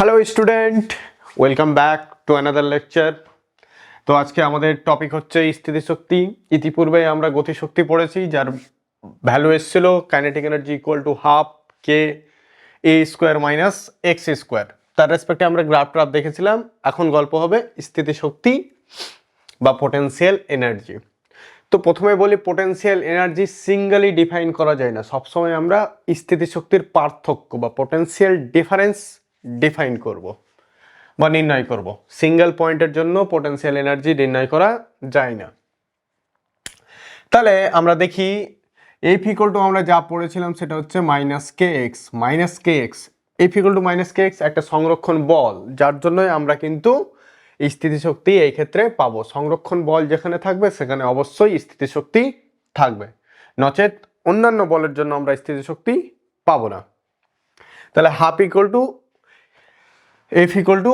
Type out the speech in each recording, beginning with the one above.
Hello student, welcome back to another lecture. তো আজকে আমাদের টপিক হচ্ছে স্থিতিশক্তি। ইতিপূর্বে আমরা গতিশক্তি পড়েছি, যার ভ্যালু এসেছিল kinetic energy equal to half K A square minus x square. তার রেসপেক্টে আমরা গ্রাফ দেখেছিলাম। এখন গল্প হবে স্থিতিশক্তি বা পোটেনশিয়াল এনার্জি। তো প্রথমে বলি, পোটেনশিয়াল এনার্জি সিঙ্গেলি ডিফাইন করা যায় না। সবসময় আমরা স্থিতিশক্তির পার্থক্য বা পোটেনশিয়াল ডিফারেন্স ডিফাইন করব বা নির্ণয় করব। সিঙ্গেল পয়েন্টের জন্য পোটেনশিয়াল এনার্জি নির্ণয় করা যায় না। তাহলে আমরা দেখি এফ ইকুয়াল টু আমরা যা পড়েছিলাম সেটা হচ্ছে minus K x. F equal to minus K x একটা সংরক্ষণ বল, যার জন্যই আমরা কিন্তু স্থিতিশক্তি এই ক্ষেত্রে পাবো। সংরক্ষণ বল যেখানে থাকবে সেখানে অবশ্যই স্থিতিশক্তি থাকবে, নচেত অন্যান্য বলের জন্য আমরা স্থিতিশক্তি পাবো না। তাহলে half equal to F equal to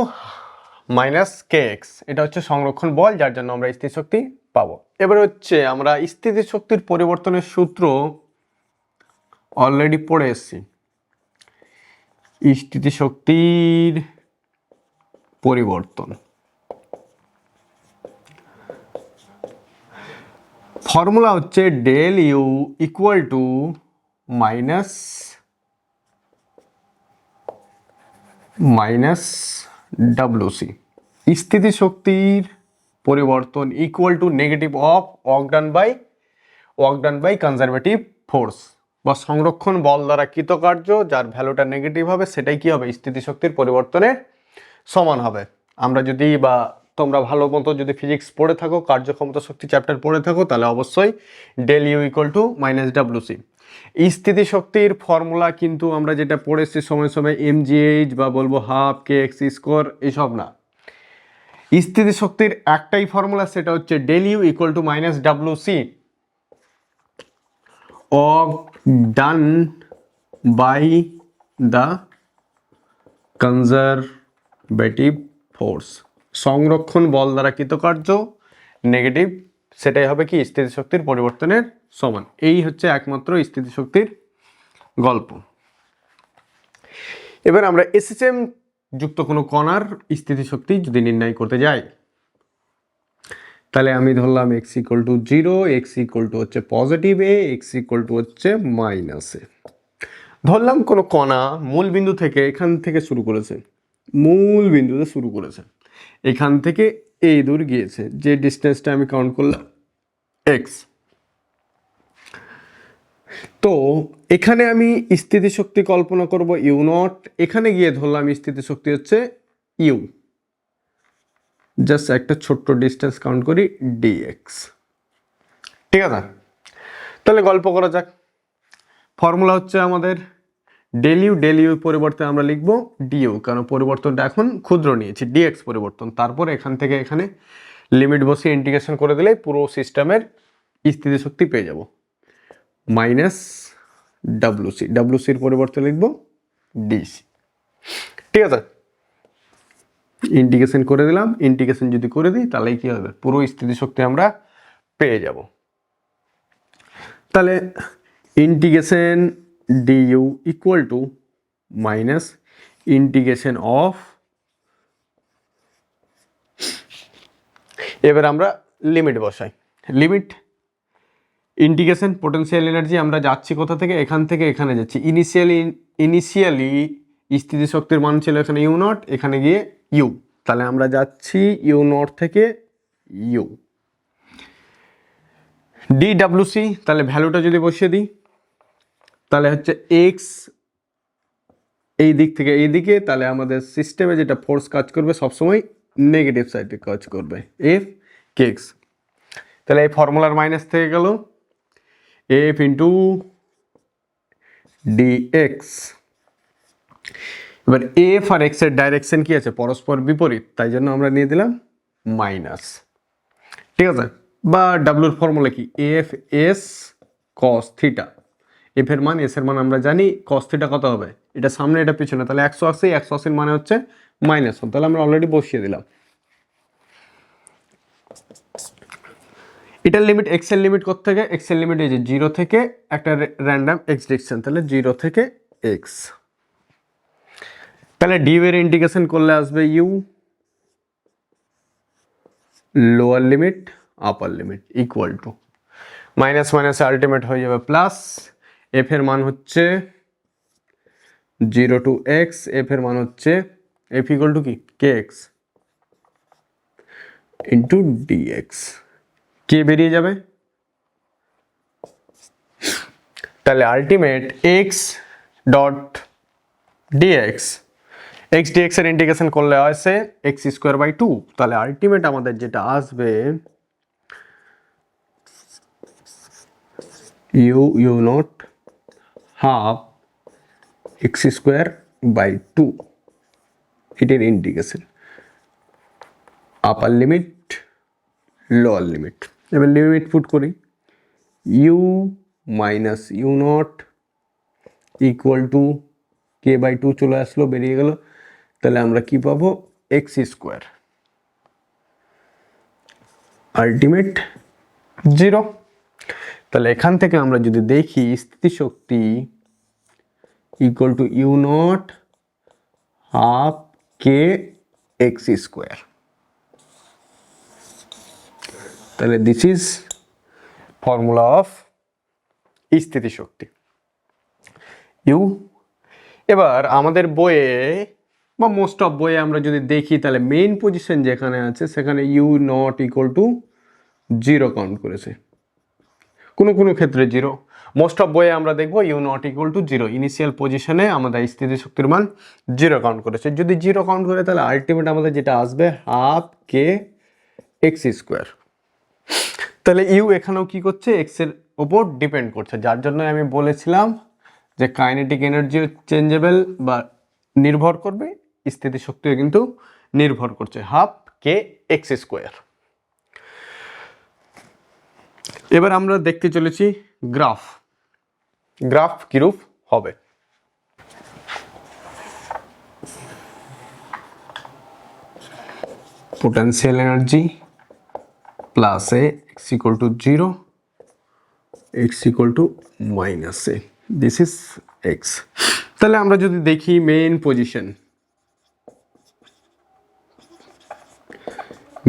minus K x, এটা হচ্ছে সংরক্ষণ বল, যার জন্য আমরা স্থিতিশক্তি পাবো। এবার হচ্ছে আমরা স্থিতিশক্তির পরিবর্তনের সূত্র অলরেডি পড়ে এসেছি। স্থিতিশক্তির পরিবর্তন ফর্মুলা হচ্ছে del U equal to minus WC. স্থিতিশক্তির পরিবর্তন equal to negative of work done by conservative force, বা সংরক্ষণ বল দ্বারা কৃতকার্য যার ভ্যালুটা নেগেটিভ হবে সেটাই কি হবে, স্থিতিশক্তির পরিবর্তনের সমান হবে। আমরা যদি বা তোমরা ভালো মতো যদি ফিজিক্স পড়ে থাকো, কার্যক্ষমতা শক্তি চ্যাপ্টার পড়ে থাকো, তাহলে অবশ্যই del U equal to minus WC. স্থিতিশক্তির ফর্মুলা কিন্তু আমরা যেটা পড়েছি সময় সময় এমজিএইচ বা বলবো হাফ কে এক্স স্কোয়ার, এসব না। স্থিতিশক্তির একটাই ফর্মুলা, সেটা হচ্ছে del U equal to minus W C of done by the conservative force. সংরক্ষণ বল দ্বারা কৃতকার্য নেগেটিভ, সেটাই হবে কি স্থিতিশক্তির পরিবর্তনের সমান। এই হচ্ছে একমাত্র স্থিতিশক্তির গল্প। এবার আমরা এসএসএম যুক্ত কোনো কণার স্থিতিশক্তি যদি নির্ণয় করতে যাই, তাহলে আমি ধরলাম X equal to 0, X equal to হচ্ছে positive A, X equal to হচ্ছে মাইনাস এ। ধরলাম কোনো কণা মূল বিন্দু থেকে এখান থেকে শুরু করেছে, মূল বিন্দুতে শুরু করেছে, এখান থেকে এই দূর গিয়েছে, যে ডিস্টেন্সটা আমি কাউন্ট করলাম এক্স। তো এখানে আমি স্থিতিশক্তি কল্পনা করব ইউ নট, এখানে গিয়ে ধরলাম স্থিতিশক্তি হচ্ছে ইউ, জাস্ট একটা ছোট্ট ডিস্টেন্স কাউন্ট করি ডিএক্স। ঠিক আছে, তাহলে গল্প করা যাক। ফর্মুলা হচ্ছে আমাদের ডেল ইউ পরিবর্তে আমরা লিখবো ডিইউ, কারণ পরিবর্তনটা এখন ক্ষুদ্র নিয়েছি, ডিএক্স পরিবর্তন। তারপর এখান থেকে এখানে লিমিট বসিয়ে ইন্টিগ্রেশন করে দিলে পুরো সিস্টেমের স্থিতিশক্তি পেয়ে যাব। মাইনাস ডাব্লিউসির পরিবর্তে লিখবো ডিসি। ঠিক আছে, ইন্টিগ্রেশন করে দিলাম। ইন্টিগ্রেশন যদি করে দিই তাহলে কি হবে, পুরো স্থিতিশক্তি আমরা পেয়ে যাব। তাহলে integration DU equal to minus integration of, এবার আমরা লিমিট বসাই। লিমিট ইন্টিগ্রেশন পোটেনশিয়াল এনার্জি, আমরা যাচ্ছি কোথা থেকে, এখান থেকে এখানে যাচ্ছি। ইনিশিয়ালি স্থিতিশক্তির মান ছিল এখানে ইউ নট, এখানে গিয়ে ইউ, তাহলে আমরা যাচ্ছি ইউ নট থেকে ইউ। ডিডব্লিউসি, তাহলে ভ্যালুটা যদি বসিয়ে দিই তাহলে হচ্ছে এক্স এই দিক থেকে এই দিকে, তাহলে আমাদের সিস্টেমে যেটা ফোর্স কাজ করবে সবসময় নেগেটিভ সাইডে কাজ করবে, এফ কে এক্স। তাহলে এই ফর্মুলার মাইনাস থেকে গেল এফ ইন্টু ডিএক্স। এবার এফ আর এক্স এর ডাইরেকশন কি আছে, পরস্পর বিপরীত, তাই জন্য আমরা নিয়ে দিলাম মাইনাস। ঠিক আছে, বা ডাব্লুর ফর্মুলা কি, F S cos theta. F এর মান, এস এর মান আমরা জানি, কস থিটা কত হবে, এটা সামনে এটা পিছনে, তাহলে 180, 180 মানে হচ্ছে -1, তাহলে আমরা অলরেডি বসিয়ে দিলাম। এটার লিমিট, এক্স এর লিমিট কত থেকে, এক্স এর লিমিট এই যে 0 থেকে একটা র্যান্ডম এক্স ডিরেকশন, তাহলে 0 থেকে এক্স। তাহলে ডিউ এর ইন্টিগ্রেশন করলে আসবে U lower limit upper limit equal to minus minus ultimate হয়ে যাবে প্লাস এফ এর মান হচ্ছে 0 টু এক্স, এফ এর মান হচ্ছে এফ ইকুয়াল টু কি K X into DX, K বেরিয়ে যাবে। তাহলে ultimate X dot DX, X DX এর ইন্টিগ্রেশন করলে আসে এক্স স্কোয়ার বাই টু। তাহলে আলটিমেট আমাদের যেটা আসবে U U not half X square by two, এটার integration upper limit lower limit. এবার লিমিট পুট করি, U minus U not equal to K by two চলে আসলো, বেরিয়ে গেল। তাহলে আমরা কি পাবো এক্স স্কোয়ার আলটিমেট 0। তাহলে এখান থেকে আমরা যদি দেখি স্থিতিশক্তি equal to U not half K X square. তাহলে দিস ইজ ফর্মুলা অফ স্থিতিশক্তি ইউ। এবার আমাদের বইয়ে বা মোস্ট অফ বইয়ে আমরা যদি দেখি তাহলে মেইন পজিশন যেখানে আছে সেখানে U not equal to 0 count করেছে, কোনো কোনো ক্ষেত্রে 0। মোস্ট অফ বইয়ে আমরা দেখবো U not equal to 0, initial পজিশনে আমাদের স্থিতিশক্তির মান 0 কাউন্ট করেছে। যদি 0 কাউন্ট করে তাহলে আলটিমেট আমাদের যেটা আসবে হাফ কে এক্স স্কোয়ার। তাহলে ইউ এখানেও কি করছে এক্স এর ওপর ডিপেন্ড করছে, যার জন্য আমি বলেছিলাম যে কাইনেটিক এনার্জি চেঞ্জেবল বা নির্ভর করবে, স্থিতিশক্তিও কিন্তু নির্ভর করছে হাফ কে এক্স স্কোয়ার। এবার আমরা দেখতে চলেছি গ্রাফ, গ্রাফ কিরূপ হবে। Potential energy plus A X equal to 0, X equal to minus A, this is x. তাহলে আমরা যদি দেখি main position,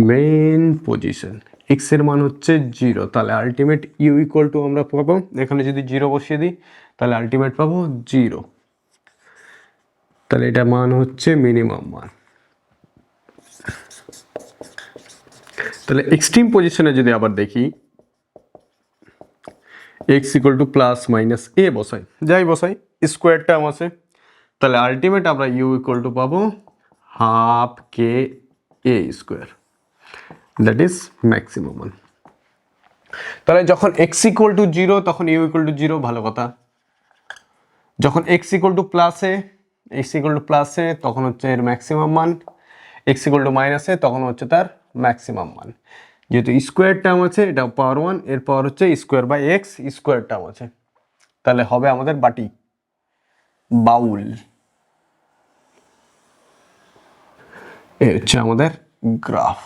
main position x এর মান হচ্ছে 0, তাহলে আলটিমেট ইউ ইকুয়াল টু আমরা পাবো, এখানে যদি 0 বসিয়ে দিই তাহলে আলটিমেট পাবো 0। তাহলে এটা মান হচ্ছে মিনিমাম মান। তাহলে এক্সট্রিম পজিশনে যদি আবার দেখি X equal to plus minus A বসাই, যাই বসাই স্কোয়ার টার্ম আছে, তাহলে আলটিমেট আমরা ইউ ইকুয়াল টু পাবো half K A square, that is maximum মান। তাহলে যখন এক্স ইকুয়াল টু 0 তখন ইউ ইকুয়াল টু 0, ভালো কথা। যখন এক্স ইকুয়াল টু প্লাসে, এক্স ইকুয়াল টু প্লাসে তখন হচ্ছে এর ম্যাক্সিমাম মান, এক্স ইকুয়াল টু মাইনাসে তখন হচ্ছে তার ম্যাক্সিমাম মান। যেহেতু স্কোয়ার টার্ম আছে এটা পাওয়ার 1, এর পাওয়ার হচ্ছে square by X, square term আছে, তাহলে হবে আমাদের বাটি বাউল। এই হচ্ছে আমাদের গ্রাফ।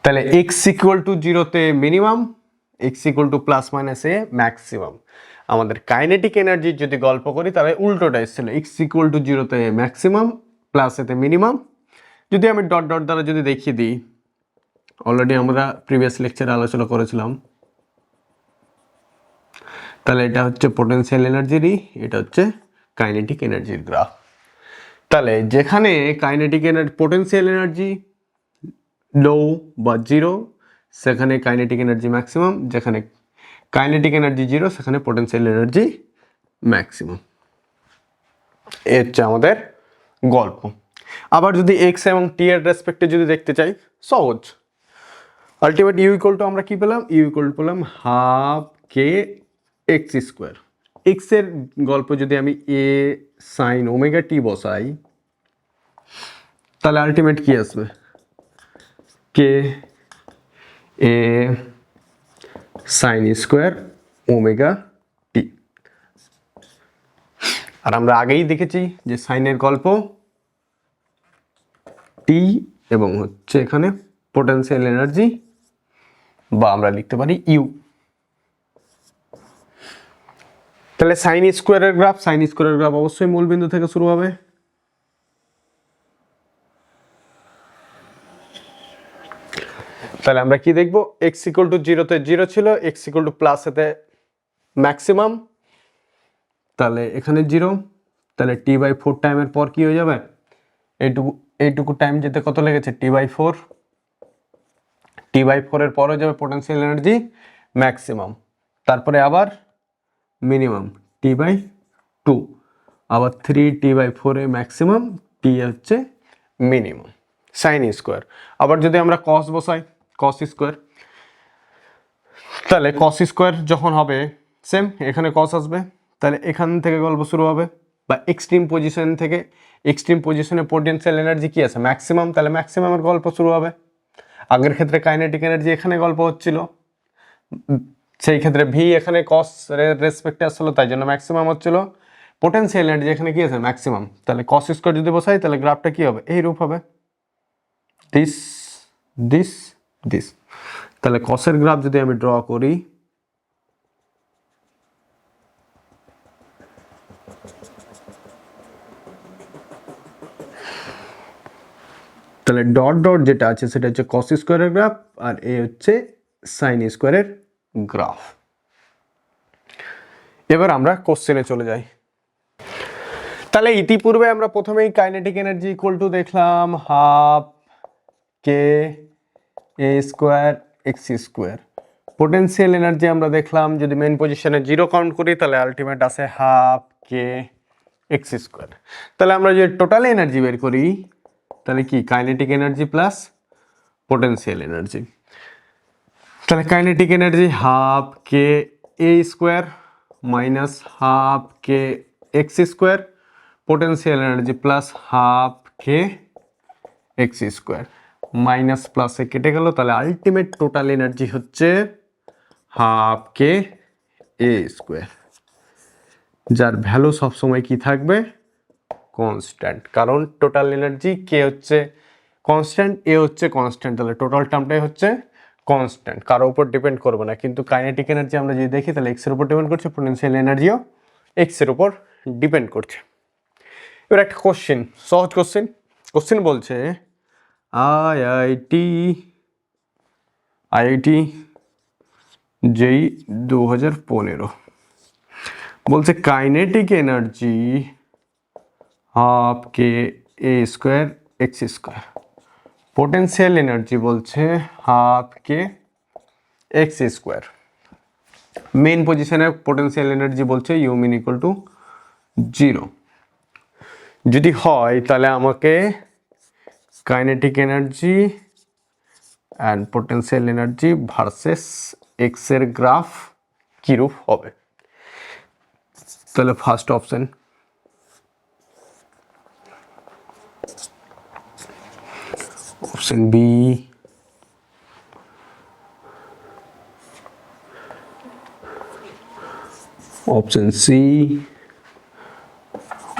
তাহলে এক্স ইকুয়াল টু 0-তে minimum, X equal to plus minus A maximum. আমাদের কাইনেটিক এনার্জির যদি গল্প করি তাহলে উল্টোটা এসেছিল, এক্স ইকুয়াল টু 0-তে ম্যাক্সিমাম, প্লাস এতে মিনিমাম। যদি আমি ডট ডট দ্বারা যদি দেখিয়ে দিই, অলরেডি আমরা প্রিভিয়াস লেকচারে আলোচনা করেছিলাম, তাহলে এটা হচ্ছে পোটেনশিয়াল এনার্জিরই, এটা হচ্ছে কাইনেটিক এনার্জির গ্রাফ। তাহলে যেখানে কাইনেটিক এনার্জি পোটেনশিয়াল এনার্জি লো বা 0 সেখানে কাইনেটিক এনার্জি ম্যাক্সিমাম, যেখানে কাইনেটিক এনার্জি 0 সেখানে পোটেনশিয়াল এনার্জি ম্যাক্সিমাম। এই হচ্ছে আমাদের গল্প। আবার যদি এক্স এবং টি এর রেসপেক্টে যদি দেখতে চাই, সহজ। আলটিমেট ইউ ইকুয়াল টু আমরা কি পেলাম, ইউ ইকুয়াল টু পেলাম half K X square. X এর গল্প যদি আমি এ সাইন ওমেগা টি বসাই তাহলে আলটিমেট কি আসবে, কে এ সাইন স্কোয়ার ওমেগা টি। আর আমরা আগেই দেখেছি যে সাইনের গল্প টি এবং হচ্ছে এখানে পোটেনশিয়াল এনার্জি, বা আমরা লিখতে পারি ইউ। তাহলে সাইন স্কোয়ারের গ্রাফ, সাইন স্কোয়ারের গ্রাফ অবশ্যই মূলবিন্দু থেকে শুরু হবে, তাহলে আমরা কি দেখবো, এক্স ইকুয়াল টু জিরোতে জিরো ছিল, এক্স ইকুয়াল টু প্লাস এতে ম্যাক্সিমাম, তাহলে এখানে জিরো, তাহলে t/4 টাইমের পর কি হয়ে যাবে, এইটুকু টাইম যেতে কত লেগেছে, t/4, t/4 এর পর হয়ে যাবে পোটেনশিয়াল এনার্জি ম্যাক্সিমাম, তারপরে আবার মিনিমাম t/2, আবার 3t/4 এ ম্যাক্সিমাম, t হচ্ছে মিনিমাম, সাইন স্কোয়ার। আবার যদি আমরা কস বসাই, কস স্কোয়ার, তাহলে কস স্কোয়ার যখন হবে সেম এখানে কস আসবে, তাহলে এখান থেকে গল্প শুরু হবে, বা এক্সট্রিম পজিশন থেকে, এক্সট্রিম পজিশনে পোটেনশিয়াল এনার্জি কি আছে ম্যাক্সিমাম, তাহলে ম্যাক্সিমামের গল্প শুরু হবে। আগের ক্ষেত্রে কাইনেটিক এনার্জি এখানে গল্প হচ্ছিল, সেই ক্ষেত্রে ভি এখানে কস রেসপেক্টে আসলো, তাই জন্য ম্যাক্সিমাম হচ্ছিল, পোটেনশিয়াল এনার্জি এখানে কি আছে ম্যাক্সিমাম, তাহলে কস স্কোয়ার যদি বসাই তাহলে গ্রাফটা কি হবে, এই রূপ হবে, দিস দিস দিস। তাহলে কসের গ্রাফ যদি আমি ড্র করি, তাহলে ডট ডট যেটা আছে সেটা হচ্ছে কস স্কোয়ারের গ্রাফ, আর এ হচ্ছে সাইন স্কোয়ারের গ্রাফ। এবার আমরা কোশ্চেনে চলে যাই। তাহলে ইতিপূর্বে আমরা প্রথমেই কাইনেটিক এনার্জি ইকুয়াল টু দেখলাম half K A square X square, potential energy আমরা দেখলাম যদি মেন পজিশনে জিরো কাউন্ট করি তাহলে আলটিমেট আসে হাফ কে এক্স স্কোয়ার। তাহলে আমরা যদি টোটাল এনার্জি বের করি তাহলে কি kinetic energy plus potential energy, তাহলে kinetic energy half K A square minus half K X square, potential energy plus half K X square, minus প্লাসে কেটে গেল, তাহলে আলটিমেট টোটাল এনার্জি হচ্ছে হাফ কে এ স্কোয়ার, যার value সবসময় কি থাকবে কনস্ট্যান্ট, কারণ টোটাল এনার্জি কে হচ্ছে কনস্ট্যান্ট, এ হচ্ছে কনস্ট্যান্ট, তাহলে টোটাল টার্মটাই হচ্ছে কনস্ট্যান্ট, কারো উপর ডিপেন্ড করবে না। কিন্তু কাইনেটিক এনার্জি আমরা যদি দেখি তাহলে এক্সের উপর ডিপেন্ড করছে, পোটেনশিয়াল এনার্জিও এক্সের উপর ডিপেন্ড করছে। এবার একটা কোশ্চেন, সহজ কোশ্চেন বলছে আইআইটি যেই 2015 বলছে kinetic energy half K A square X square, potential energy বলছে half K X square, mean পজিশনে পোটেনশিয়াল এনার্জি বলছে ইউ মিন ইকুয়াল টু 0। যদি হয় তাহলে আমাকে kinetic energy and potential energy versus X এর গ্রাফ কিরূপ হবে, তাহলে first option option B, option C,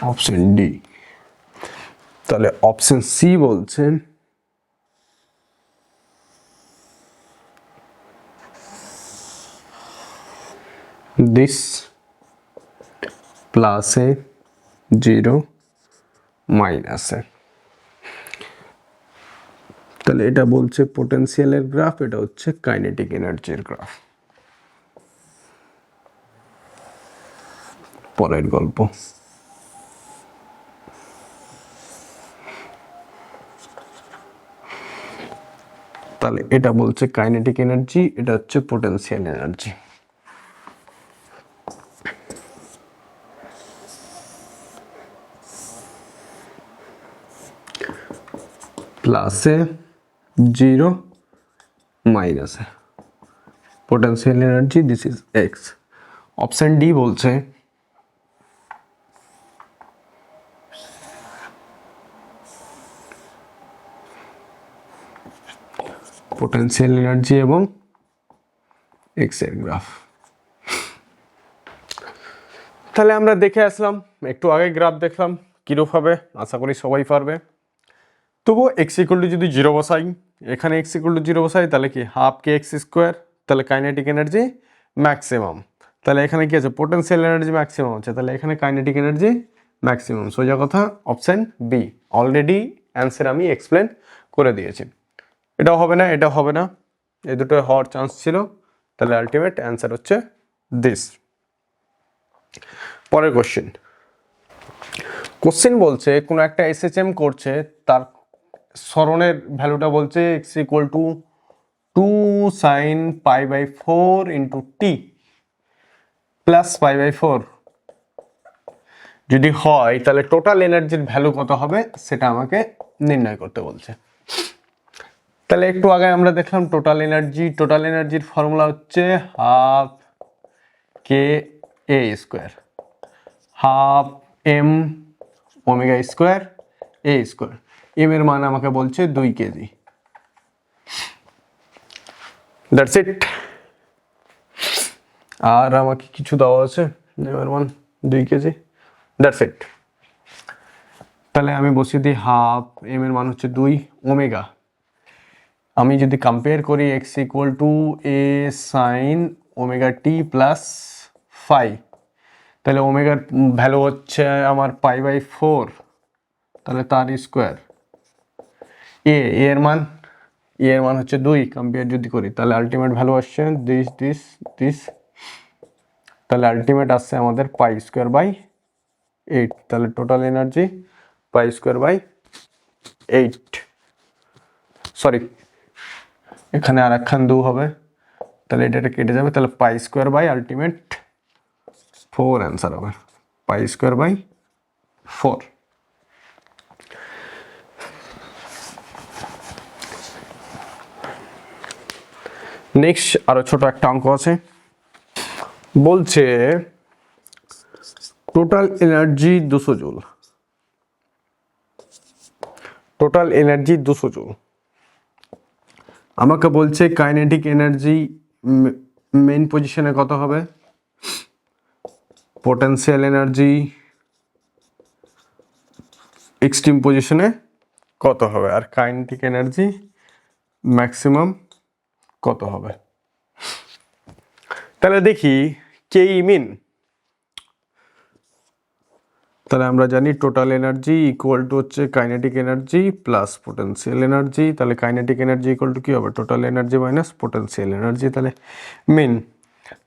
option D. তাহলে অপশন সি বলছেন this plus A 0 minus A, তাহলে এটা বলছে পোটেনশিয়ালের গ্রাফ, এটা হচ্ছে কাইনেটিক এনার্জির গ্রাফ। পরের গল্প, তাহলে এটা বলছে কাইনেটিক এনার্জি, এটা হচ্ছে পোটেনশিয়াল এনার্জি। প্লাসে 0 মাইনাসে potential energy, this is x. Option D বলছে পোটেনশিয়াল এনার্জি এবং এক্স এর গ্রাফ। তাহলে আমরা দেখে আসলাম, একটু আগে গ্রাফ দেখলাম কিরূপ হবে, আশা করি সবাই পারবে। তবু এক্স ইকুয়াল টু যদি 0 বসাই, এখানে এক্স ইকুয়াল টু 0 বসাই তাহলে কি হাফ কে এক্স স্কোয়ার, তাহলে কাইনেটিক এনার্জি ম্যাক্সিমাম, তাহলে এখানে কি আছে পোটেনশিয়াল এনার্জি ম্যাক্সিমাম আছে, তাহলে এখানে কাইনেটিক এনার্জি ম্যাক্সিমাম। সোজা কথা অপশন বি, অলরেডি অ্যান্সার আমি এক্সপ্লেন করে দিয়েছি। এটাও হবে না, এটাও হবে না, এই দুটো হওয়ার চান্স ছিল, তাহলে আলটিমেট অ্যান্সার হচ্ছে দিস। পরের কোশ্চেন বলছে কোনো একটা এসএচএম করছে, তার সরণের ভ্যালুটা বলছে X equal to 2 sin π/4 into T plus π/4 যদি হয় তাহলে টোটাল এনার্জির ভ্যালু কত হবে সেটা আমাকে নির্ণয় করতে বলছে। তাহলে একটু আগে আমরা দেখলাম টোটাল এনার্জির ফর্মুলা হচ্ছে half K A square, half M omega square A square. M এর মান আমাকে বলছে 2 কেজি। That's it. আর আমাকে কিছু দেওয়া আছে, এম এর মান 2 কেজি, দ্যাটস ইট। তাহলে আমি বসিয়ে দিই হাফ, এম এর মান হচ্ছে 2, ওমেগা আমি যদি কম্পেয়ার করি X equal to A sine omega T plus phi, তাহলে ওমেগার ভ্যালু হচ্ছে আমার π/4, তাহলে তার স্কোয়ার। এর মান হচ্ছে 2, কম্পেয়ার যদি করি তাহলে আলটিমেট ভ্যালু আসছে দিস, তাহলে আলটিমেট আসছে আমাদের π²/8, তাহলে টোটাল এনার্জি π²/8, সরি এখানে আর একখান 2 হবে, তাহলে এটা কেটে যাবে, তাহলে π²/আলটিমেট 4 অ্যান্সার হবে, π²/4। নেক্সট আরো ছোট একটা অঙ্ক আছে, বলছে total energy 200 joule, total energy 200 joule. আমাকে বলছে কাইনেটিক এনার্জি মেইন পজিশনে কত হবে, পোটেনশিয়াল এনার্জি এক্সট্রিম পজিশনে কত হবে, আর কাইনেটিক এনার্জি ম্যাক্সিমাম কত হবে। তাহলে দেখি কে মিন, তাহলে আমরা জানি টোটাল এনার্জি ইকুয়াল টু হচ্ছে kinetic energy plus potential energy, তাহলে কাইনেটিক এনার্জি ইকুয়াল টু কি হবে, total energy minus potential energy, তাহলে মিন,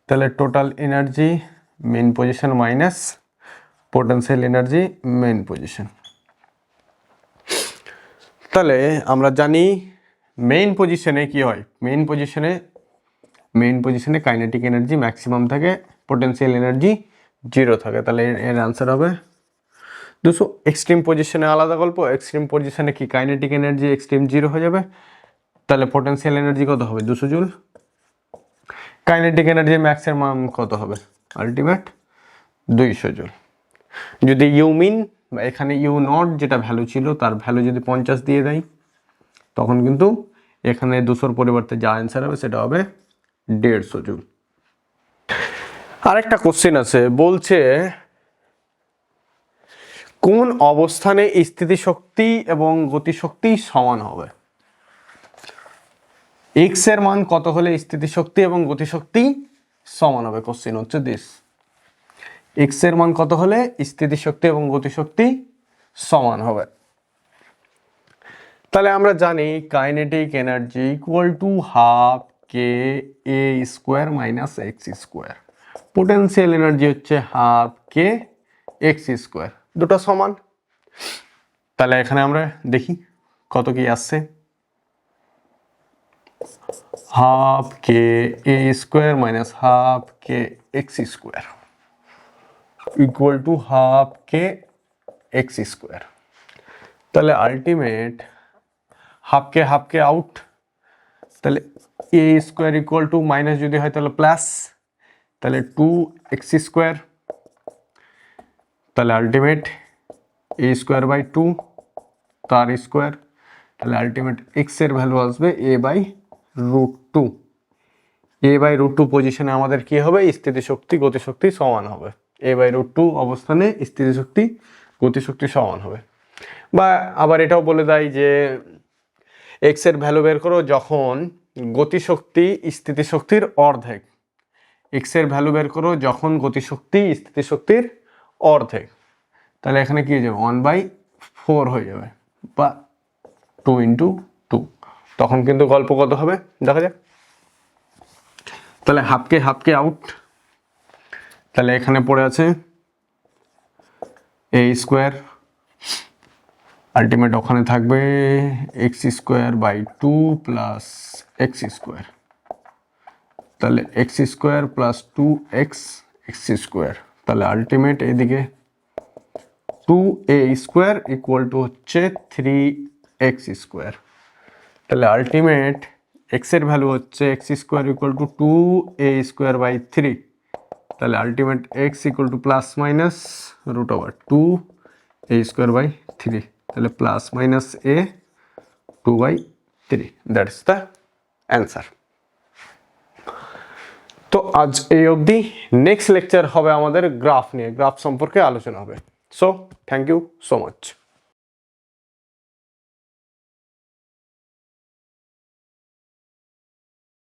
তাহলে total energy main position minus potential energy main position. তাহলে আমরা জানি মেইন পজিশনে কি হয়, মেইন পজিশনে কাইনেটিক এনার্জি ম্যাক্সিমাম থাকে, পোটেনশিয়াল এনার্জি 0 থাকে, তাহলে এর আনসার হবে 200। এক্সট্রিম পজিশনে আলাদা গল্প, এক্সট্রিম পজিশনে কি কাইনেটিক এনার্জি এক্সট্রিম 0 হয়ে যাবে, তাহলে পোটেনশিয়াল এনার্জি কত হবে 200 জুল, কাইনেটিক এনার্জি ম্যাক্সের মান কত হবে আলটিমেট 200 জুল। যদি ইউ মিন বা এখানে ইউ নট যেটা ভ্যালু ছিল তার ভ্যালু যদি 50 দিয়ে দেয়, তখন কিন্তু এখানে 200-র পরিবর্তে যা অ্যান্সার হবে সেটা হবে 150 জুল। আরেকটা কোশ্চেন আছে, বলছে কোন অবস্থানে স্থিতিশক্তি এবং গতিশক্তি সমান হবে, এক্স এর মান কত হলে স্থিতিশক্তি এবং গতিশক্তি সমান হবে। কোশ্চেন হচ্ছে দিস, এক্স এর মান কত হলে স্থিতিশক্তি এবং গতিশক্তি সমান হবে। তাহলে আমরা জানি kinetic energy equal to half K A square minus x square, potential energy হচ্ছে হাফ কে এক্স স্কোয়ার, দুটো সমান। তাহলে এখানে আমরা দেখি কত কি আসছে, half K A square minus half K X square equal to half K X square. তাহলে আলটিমেট হাফ কে আউট, তাহলে এ স্কোয়ার ইকুয়াল টু মাইনাস যদি হয় তাহলে প্লাস, তাহলে 2x স্কোয়ার, তাহলে আলটিমেট এ স্কোয়ার বাই 2 তার স্কোয়ার, তাহলে আলটিমেট এক্স এর ভ্যালু আসবে a/√2। a/√2 পজিশনে আমাদের কি হবে, স্থিতিশক্তি গতিশক্তি সমান হবে, a/√2 অবস্থানে স্থিতিশক্তি গতিশক্তি সমান হবে। বা আবার এটাও বলে দেয় যে এক্স এর ভ্যালু বের করো যখন গতিশক্তি স্থিতিশক্তির অর্ধেক, এক্স এর ভ্যালু বের করো যখন গতিশক্তি স্থিতিশক্তির অর্ধেক, তাহলে এখানে কি হয়ে যাবে 1/4 হয়ে যাবে বা 2 × 2, তখন কিন্তু গল্প কত হবে দেখা যাক। তাহলে হাফকে আউট, তাহলে এখানে পড়ে আছে এ স্কোয়ার, আলটিমেট ওখানে থাকবে x square by 2 plus x square, তাহলে x square plus 2x x square, তাহলে আলটিমেট এদিকে 2a স্কোয়ার ইকুয়াল টু হচ্ছে 3x স্কোয়ার, তাহলে আলটিমেট এক্স এর ভ্যালু হচ্ছে x square equal to 2a square by 3, তাহলে ultimate x equal to plus minus root over 2a square by 3, তাহলে plus minus a 2/3, that is the answer. তো আজ এই অবধি, নেক্সট লেকচার হবে আমাদের গ্রাফ নিয়ে, গ্রাফ সম্পর্কে আলোচনা হবে। So thank you so much.